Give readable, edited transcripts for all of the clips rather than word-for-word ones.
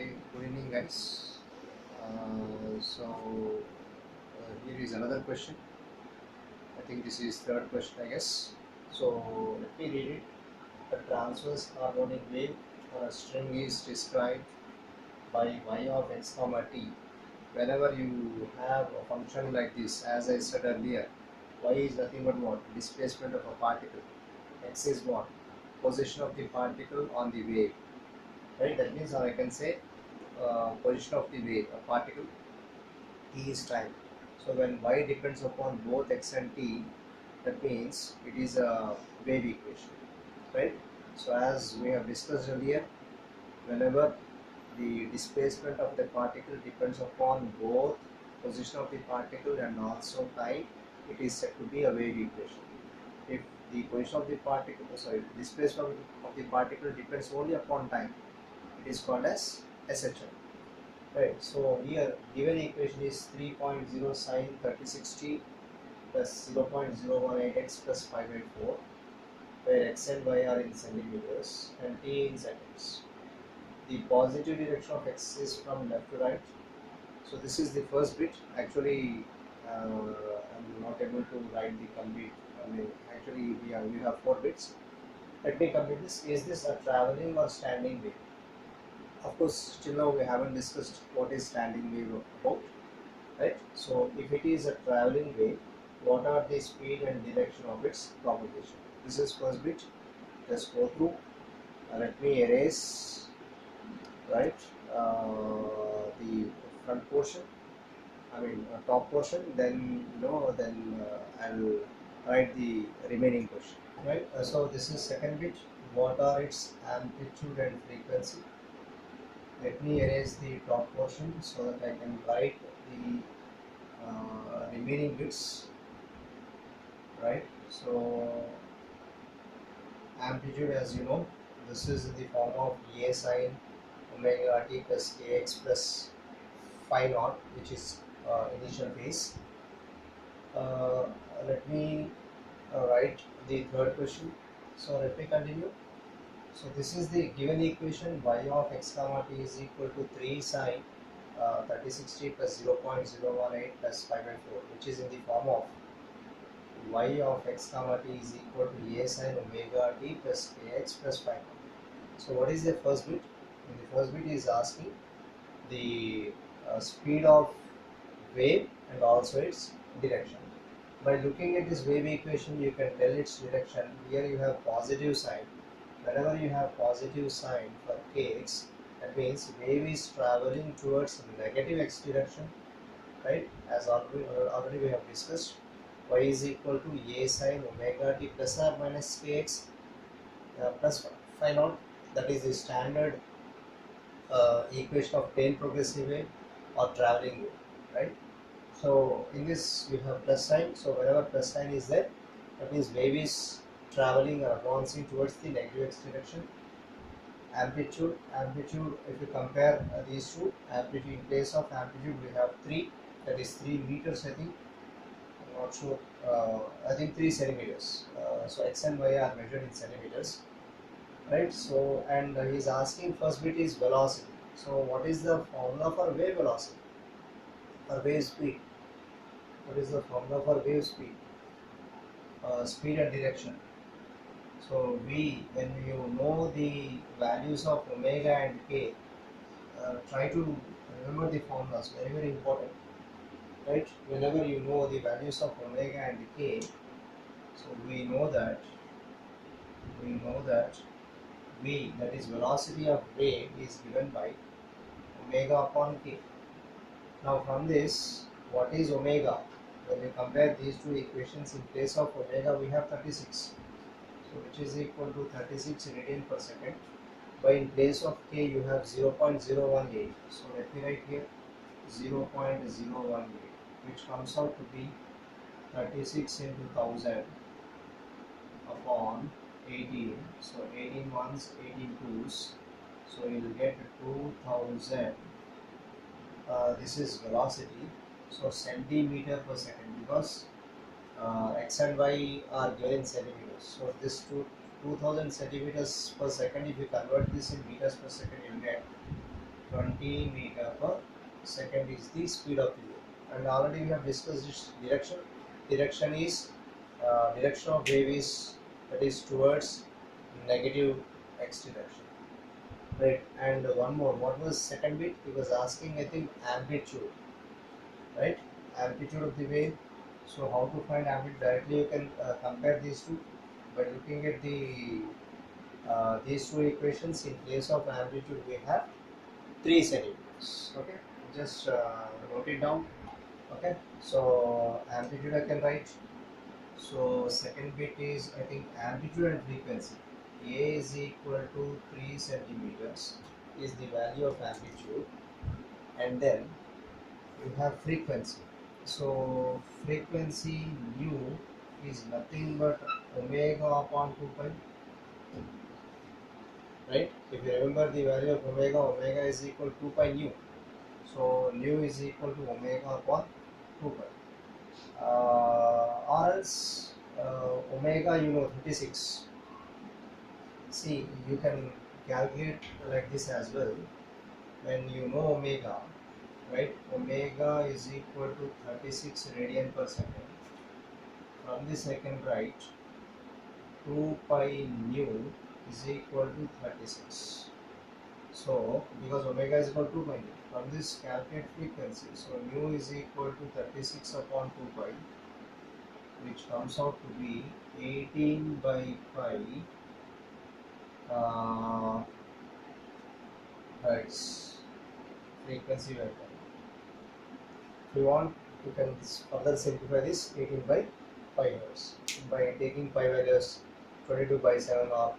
Hi, good evening, guys. Here is another question. I think this is third question, I guess. So let me read it. A transverse harmonic wave on a string is described by y of x comma t. Whenever you have a function like this, as I said earlier, y is nothing but what? Displacement of a particle. X is what? Position of the particle on the wave. Right? That means, or I can say position of the wave, a particle, t is time. So when y depends upon both x and t, that means it is a wave equation, right? So as we have discussed earlier, whenever the displacement of the particle depends upon both position of the particle and also time, it is said to be a wave equation. If the position of the particle, displacement of the particle depends only upon time, it is called as SHM. Right, so here given equation is 3.0 sine 3060 plus 0.018x plus 5/4, where x and y are in centimeters and t in seconds. The positive direction of x is from left to right. So this is the first bit. Actually, I'm not able to write the complete. Actually, we have 4 bits. Let me complete this. Is this a traveling or standing wave? Of course, till now we haven't discussed what is standing wave about, right? So if it is a traveling wave, what are the speed and direction of its propagation? This is first bit. Just go through. Let me erase, right, the front portion. Top portion. Then I'll write the remaining portion. Right. So this is second bit. What are its amplitude and frequency? Let me erase the top portion so that I can write the remaining bits, right? So amplitude, as you know, this is in the form of a sine omega t plus kx plus phi naught, which is initial phase. uh, Let me write the third question. So let me continue. So this is the given equation. Y of x comma t is equal to 3 sine 3060 plus 0.018 plus 5/4, which is in the form of y of x comma t is equal to a sine omega t plus kx plus 5. So what is the first bit? In the first bit is asking the speed of wave and also its direction. By looking at this wave equation, you can tell its direction. Here you have positive sign. Whenever you have positive sign for kx, that means wave is traveling towards negative x direction, right? As already we have discussed, y is equal to a sine omega t plus or minus kx plus phi naught. That is the standard equation of plane progressive wave or traveling wave, right? So in this you have plus sign. So whenever plus sign is there, that means wave is traveling or advancing towards the negative x direction. Amplitude, if you compare these two, amplitude, in place of amplitude we have 3, that is 3 meters, I think. I'm not sure. I think 3 centimeters. So x and y are measured in centimeters, right? So and he's asking first bit is velocity. So what is the formula for wave velocity or wave speed? What is the formula for wave speed? Speed and direction. So when you know the values of omega and k, try to remember the formulas. Very very important, right? Whenever you know the values of omega and k, so we know that v, that is velocity of wave, is given by omega upon k. Now from this, what is omega? When we compare these two equations, in place of omega we have 36, so which is equal to 36 radian per second. But in place of k you have 0.018. So let me write here 0.018, which comes out to be 36 into 1000 upon 18. So 18 ones, 18 twos. So you will get 2000. This is velocity. So centimeter per second, because x and y are given in centimeters. So this 2000 centimeters per second, if you convert this in meters per second, you get 20 meter per second is the speed of the wave. And already we have discussed this direction. Direction is direction of wave is, that is towards negative x direction, right? And one more, what was second bit? He was asking, I think, amplitude, right? Amplitude of the wave. So how to find amplitude? Directly you can compare these two by looking at the these two equations. In place of amplitude we have 3 centimeters. Okay, just wrote it down. Okay, so amplitude I can write. So second bit is, I think, amplitude and frequency. A is equal to 3 centimeters is the value of amplitude, and then you have frequency. So frequency nu is nothing but omega upon 2 pi, right? If you remember the value of omega, omega is equal to 2 pi nu. So nu is equal to omega upon 2 pi. Or else omega, 36. See, you can calculate like this as well. When you know omega, right? Omega is equal to 36 radian per second. From this I can write 2 pi nu is equal to 36. So because omega is equal to 2 pi nu, from this calculate frequency. So nu is equal to 36 upon 2 pi, which comes out to be 18 by pi hertz frequency vector. If you want, you can further simplify this 18 by pi hertz by taking pi values 22 by 7, or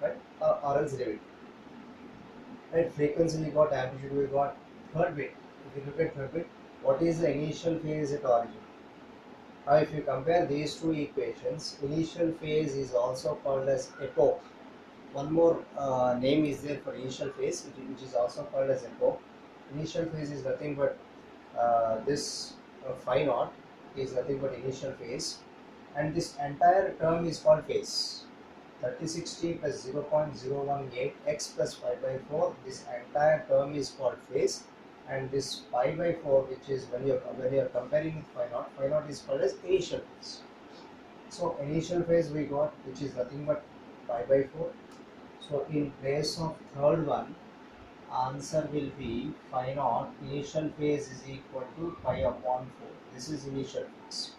right, or else leave it. Right, frequency we got, amplitude we got. Third bit, if you look at third bit, what is the initial phase at origin? Now if you compare these two equations, initial phase is also called as epoch. One more name is there for initial phase, which is also called as epoch. Initial phase is nothing but this phi naught is nothing but initial phase, and this entire term is called phase. 3060 plus 0.018 x plus pi by 4, this entire term is called phase, and this pi by 4, which is when you are comparing with phi naught is called as initial phase. So initial phase we got, which is nothing but pi by 4. So in place of third one, answer will be phi naught initial phase is equal to pi upon 4. This is initial phase.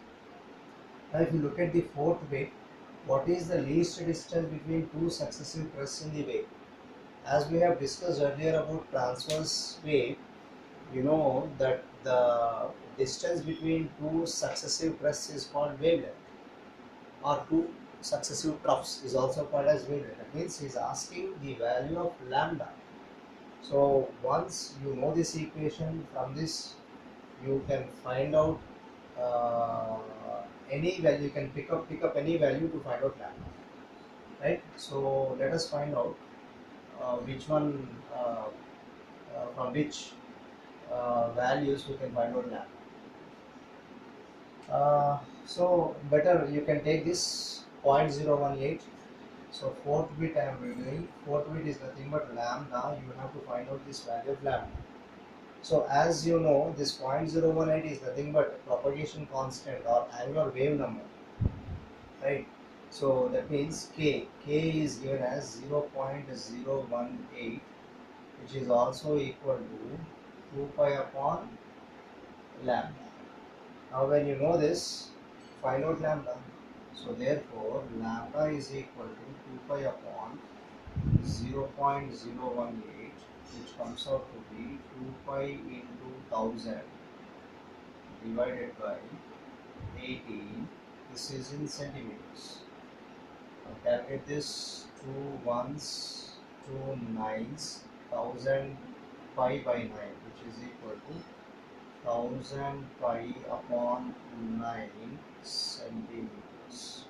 Now if you look at the fourth bit, what is the least distance between two successive crests in the wave? As we have discussed earlier about transverse wave, you know that the distance between two successive crests is called wavelength, or two successive troughs is also called as wavelength. That means he is asking the value of lambda. So once you know this equation, from this you can find out any value. You can pick up any value to find out lambda, right? So let us find out which one from which values we can find out lambda. So better you can take this 0.018. So fourth bit I am doing. Fourth bit is nothing but lambda. You have to find out this value of lambda. So as you know, this 0.018 is nothing but propagation constant or angular wave number, right? So that means k is given as 0.018, which is also equal to 2 pi upon lambda. Now when you know this, find out lambda. So therefore lambda is equal to 2 pi upon 0.018, which comes out to be 2 pi into 1000 divided by 18. This is in centimeters. Now calculate this: 2 ones, 2 nines, 1000 pi by 9, which is equal to 1000 pi upon 9 centimeters.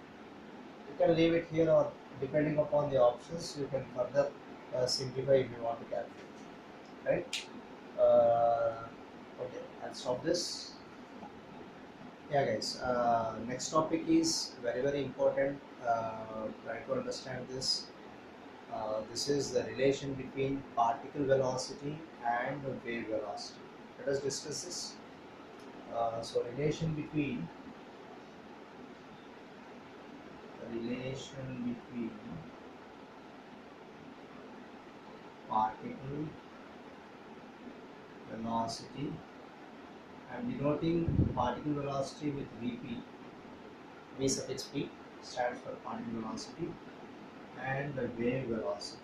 You can leave it here, or depending upon the options you can further simplify if you want to calculate, right? Okay, I'll stop this. Yeah guys, next topic is very important. Try to understand this. This is the relation between particle velocity and wave velocity. Let us discuss this. So relation between particle velocity. I am denoting particle velocity with Vp. V suffix p stands for particle velocity, and the wave velocity.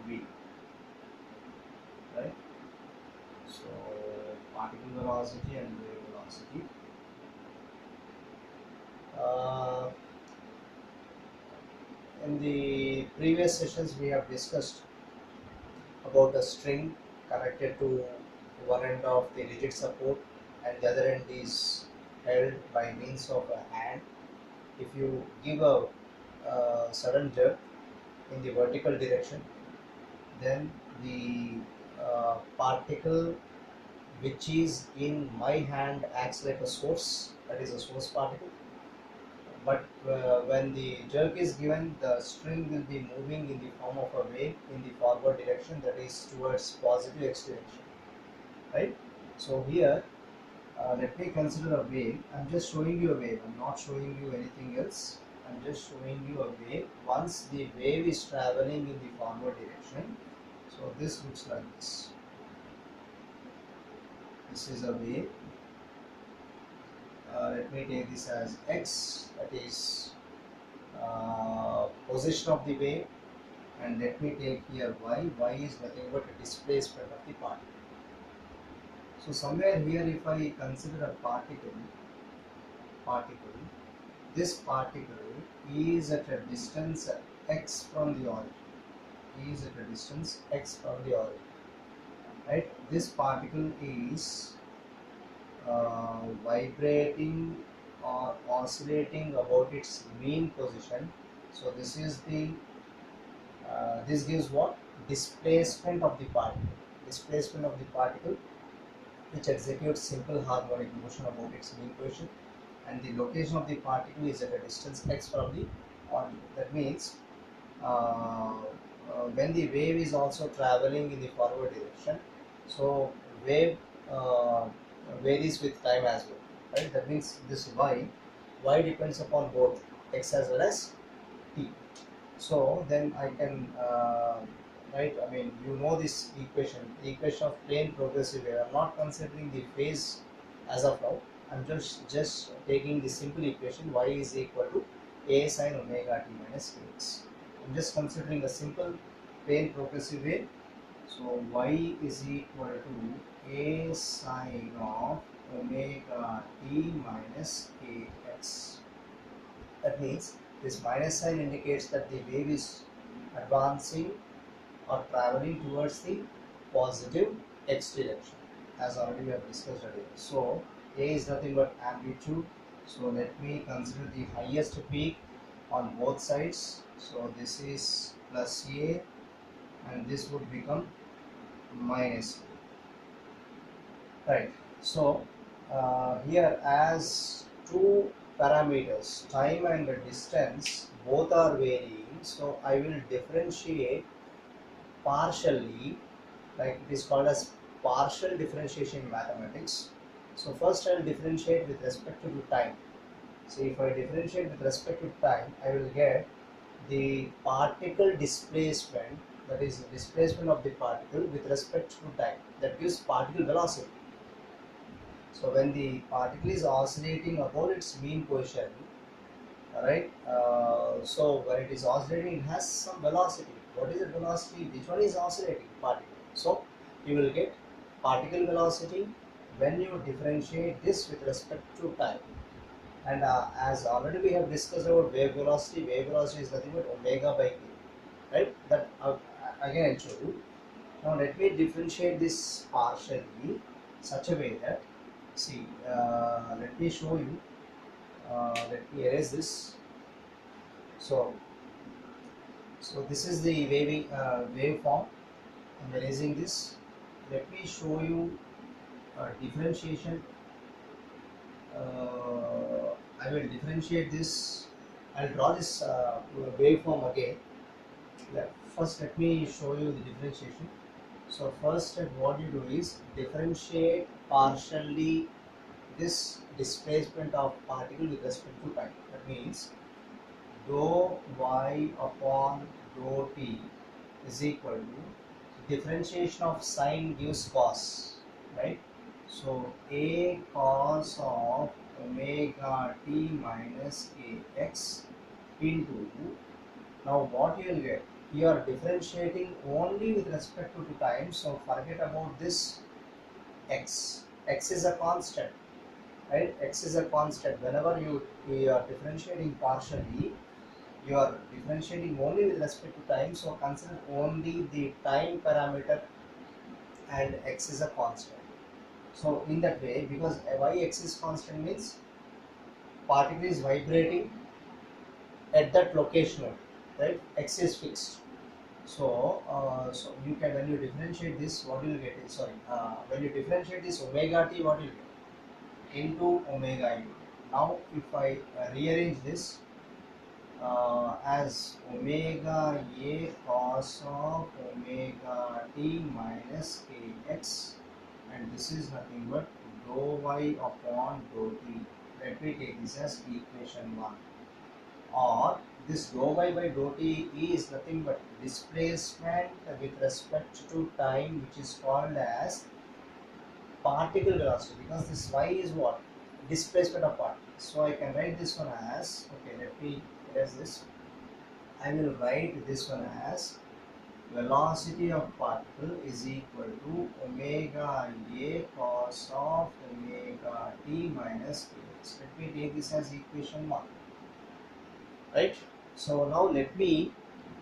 V, right? So particle velocity and wave velocity. Uh, in the previous sessions, we have discussed about a string connected to one end of the rigid support, and the other end is held by means of a hand. If you give a sudden jerk in the vertical direction, then the particle which is in my hand acts like a source, that is a source particle. But when the jerk is given, the string will be moving in the form of a wave in the forward direction, that is towards positive x direction, right? So here, let me consider a wave. I'm just showing you a wave. I'm not showing you anything else. I'm just showing you a wave. Once the wave is traveling in the forward direction, so this looks like this. This is a wave. Let me take this as x, that is position of the wave, and let me take here y. Y is nothing but a displacement of the particle. So somewhere here, if I consider a particle, this particle is at a distance x from the origin. Right? This particle is vibrating or oscillating about its mean position. So this is the this gives what? Displacement of the particle, which executes simple harmonic motion about its mean position, and the location of the particle is at a distance x from the origin. That means when the wave is also traveling in the forward direction, so wave varies with time as well, right? That means this y depends upon both x as well as t. So then I can right, I mean, you know this equation, the equation of plane progressive wave. I'm not considering the phase as of now. I'm just taking the simple equation, y is equal to a sin omega t minus kx. I'm just considering a simple plane progressive wave. So y is equal to a sin of omega t minus kx. That means this minus sign indicates that the wave is advancing or traveling towards the positive x direction, as already we have discussed earlier. So a is nothing but amplitude. So let me consider the highest peak on both sides. So this is plus a, and this would become minus a. Right. So here, as two parameters, time and distance, both are varying, so I will differentiate partially, like it is called as partial differentiation in mathematics. So first I will differentiate with respect to time. So if I differentiate with respect to time, I will get the particle displacement, that is the displacement of the particle with respect to time, that gives particle velocity. So when the particle is oscillating about its mean position, right? So when it is oscillating, it has some velocity. What is the velocity? Which one is oscillating? Particle. So you will get particle velocity when you differentiate this with respect to time. And as already we have discussed about wave velocity is nothing but omega by k, right? That again I'll show you. Now let me differentiate this partially such a way that, see, let me show you. Let me erase this. So this is the waveform. I'm erasing this. Let me show you differentiation I will differentiate this. I'll draw this waveform again. First, let me show you the differentiation. So first step, what you do is differentiate partially this displacement of particle with respect to time. That means dou y upon dou t is equal to differentiation of sine gives cos, right? So a cos of omega t minus ax into, now what you will get, you are differentiating only with respect to time, so forget about this x is a constant, right? X is a constant. Whenever you are differentiating partially, you are differentiating only with respect to time, so consider only the time parameter and x is a constant. So in that way, because yx is constant means particle is vibrating at that location, right? X is fixed. So, so you can, when you differentiate this, what you will get is, sorry, when you differentiate this omega t, what you will get into omega u. Now, if I rearrange this as omega a cos of omega t minus kx, and this is nothing but dou y upon dou t. Let me take this as equation 1. Or this dou y by dou t is nothing but displacement with respect to time, which is called as particle velocity, because this y is what? Displacement of particle. So I can write this one as, okay, let me erase this. I will write this one as velocity of particle is equal to omega a cos of omega t minus kx. Let me take this as equation 1. Right? So now let me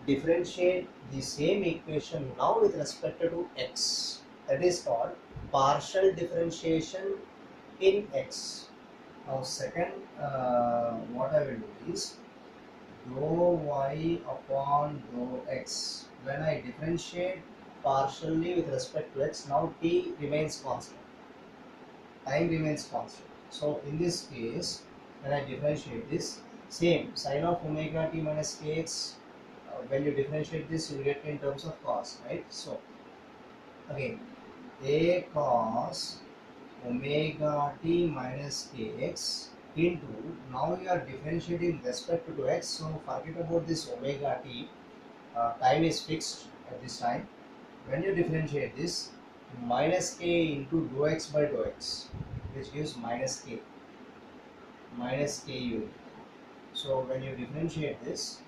differentiate the same equation now with respect to x. That is called partial differentiation in x. Now second, what I will do is dou y upon dou x. When I differentiate partially with respect to x, now t remains constant, time remains constant. So in this case, when I differentiate this, same sine of omega t minus kx, when you differentiate this, you will get in terms of cos, right? So again, a cos omega t minus kx into, now you are differentiating with respect to x, so forget about this omega t, time is fixed at this time. When you differentiate this, minus k into dou x by dou x, which gives minus ku. So when you differentiate this,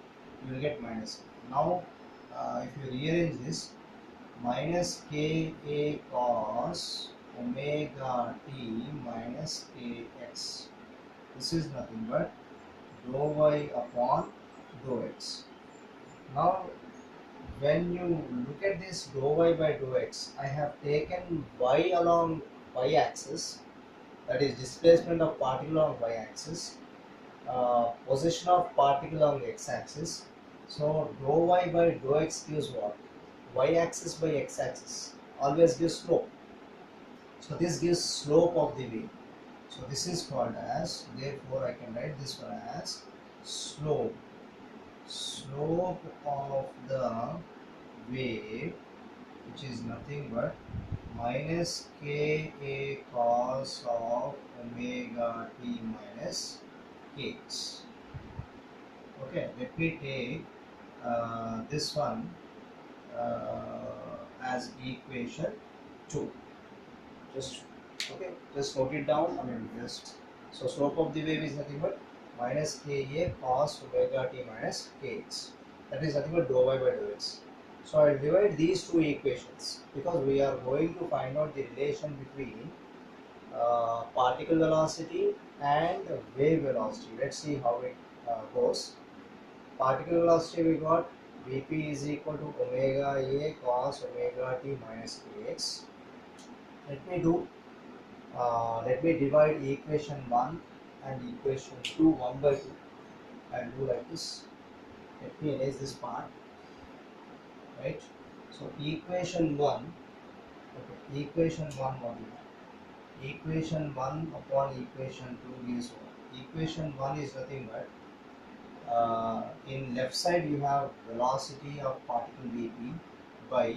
you will get minus k. Now if you rearrange this, minus ka cos omega t minus kx, this is nothing but dou y upon dou x. Now when you look at this dou y by dou x, I have taken y along y axis, that is displacement of particle along y axis, position of particle along x axis. So dou y by dou x gives what? Y axis by x axis always gives slope. So this gives slope of the wave. So this is called as, therefore I can write this one as slope of the wave, which is nothing but minus ka cos of omega t minus kx. Okay, let me take this one as equation 2. Just okay, just note it down. I mean, just, so slope of the wave is nothing but minus ka cos omega t minus kx. That is nothing but dou y by dou x. So I will divide these two equations because we are going to find out the relation between particle velocity and wave velocity. Let's see how it goes. Particle velocity we got Vp is equal to omega a cos omega t minus kx. Let me divide equation 1 and equation 2 1 by 2. I'll do like this. Let me erase this part. Right? So equation 1, okay, equation 1 what is that? Equation 1 upon equation 2 gives what? equation 1 is nothing but in left side you have velocity of particle Vp by,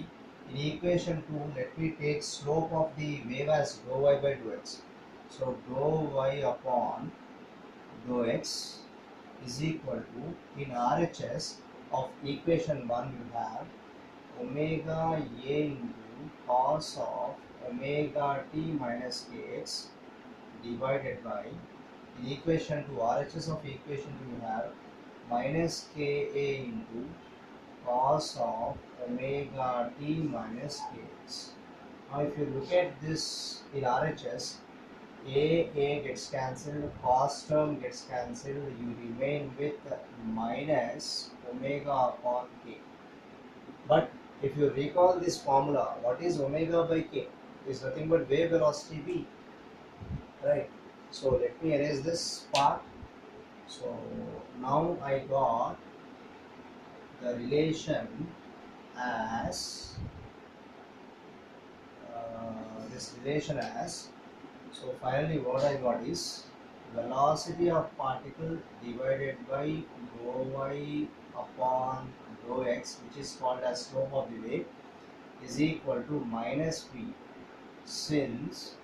in equation 2 let me take slope of the wave as dou y by dou x. So dou y upon dou x is equal to, in RHS of equation 1 you have omega a into cos of omega t minus kx divided by, in equation 2 RHS of equation 2 you have minus ka into cos of omega t minus kx. Now if you look at this in RHS, a gets cancelled, cos term gets cancelled, you remain with minus omega upon k. But if you recall this formula, what is omega by k? Is nothing but wave velocity v, right? So let me erase this part. So now I got the relation as so finally what I got is velocity of particle divided by dou y upon dou x, which is called as slope of the wave, is equal to minus v, since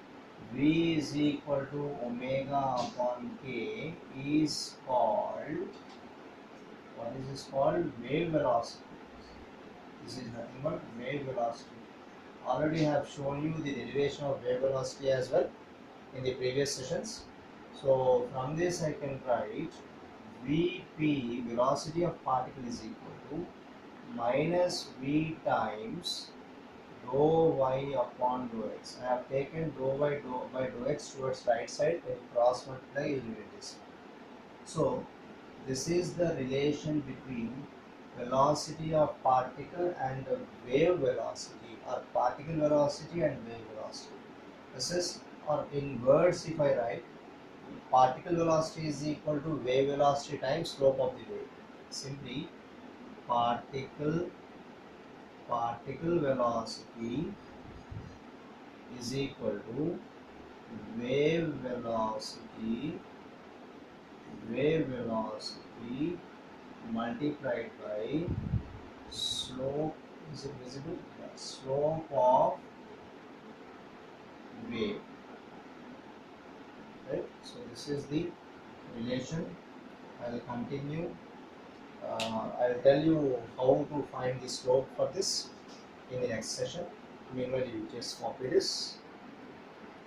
v is equal to omega upon k is called, what is this called? Wave velocity. This is nothing but wave velocity. Already have shown you the derivation of wave velocity as well in the previous sessions. So from this I can write Vp, velocity of particle, is equal to minus v times dou y upon dou x. I have taken dou y by dou x towards right side, when you cross multiply you will get this. So this is the relation between velocity of particle and the wave velocity, or particle velocity and wave velocity. This is, or in words if I write, particle velocity is equal to wave velocity times slope of the wave. Simply particle velocity is equal to wave velocity multiplied by slope, is it visible? Yeah, slope of wave, right? So this is the relation. I will continue. I will tell you how to find the slope for this in the next session. Meanwhile you just copy this.